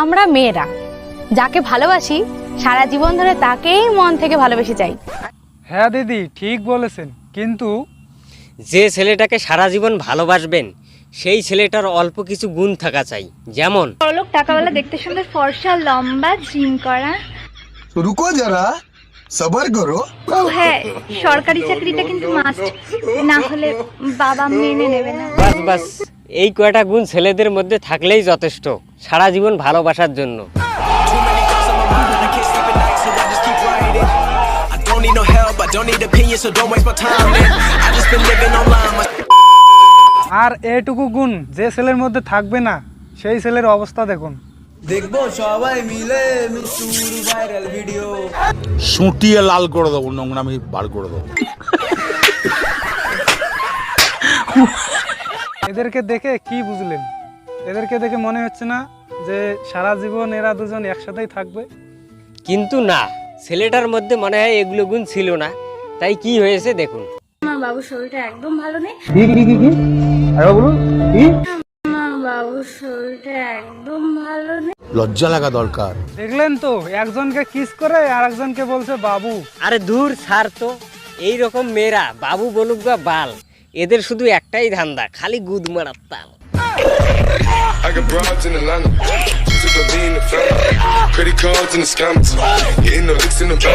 আমরা মেয়েরা যাকে ভালোবাসি সারা জীবন ধরে তাকেই মন থেকে ভালোবেসে চাই। হ্যাঁ দিদি ঠিক বলেছেন, কিন্তু যে ছেলেটাকে সারা জীবন ভালোবাসবেন সেই ছেলেটার অল্প কিছু গুণ থাকা চাই, যেমন বড়লোক টাকাওয়ালা, দেখতে সুন্দর, ফর্সা, লম্বা, জিম করা। रुको जरा सबर करो। ও হ্যাঁ, সরকারি চাকরিটা কিন্তু মাস্ট, না হলে বাবা মেনে নেবে না। বাস বাস এই কয়টা গুণ ছেলেদের মধ্যে থাকলেই যথেষ্ট সারা জীবন ভালোবাসার জন্য। আর এটুকু গুণ যে ছেলের মধ্যে থাকবে না সেই ছেলের অবস্থা দেখুন। দেখবো সবাই মিলে মিশুর ভাইরাল ভিডিও। সুটিয়ে লাল করে দেবো, নোংরামি বার করে দেবো। এদেরকে দেখে কি বুঝলেন? এদেরকে দেখে মনে হচ্ছে না যে সারা জীবন এরা দুজন একসাথেই থাকবে? কিন্তু না, ছেলেটার মধ্যে মনে হয় এগুলো গুণ ছিল না, তাই কি হয়েছে দেখুন। আমার বাবুর শরীরটা একদম ভালো নেই। আমার বাবুর শরীরটা একদম ভালো নেই। লজ্জা লাগা দরকার। দেখলেন তো, একজনকে কিস করে আর একজনকে বলছে বাবু। আরে দূর ছাড় তো, এইরকম মেয়েরা বাবু বলুক বা বাল, এদের শুধু একটাই ধান্দা, খালি গুদ মারার তাল। I got broads in Atlanta. She took the lean in the family. Credit cards in the scammers. Getting the licks in the back.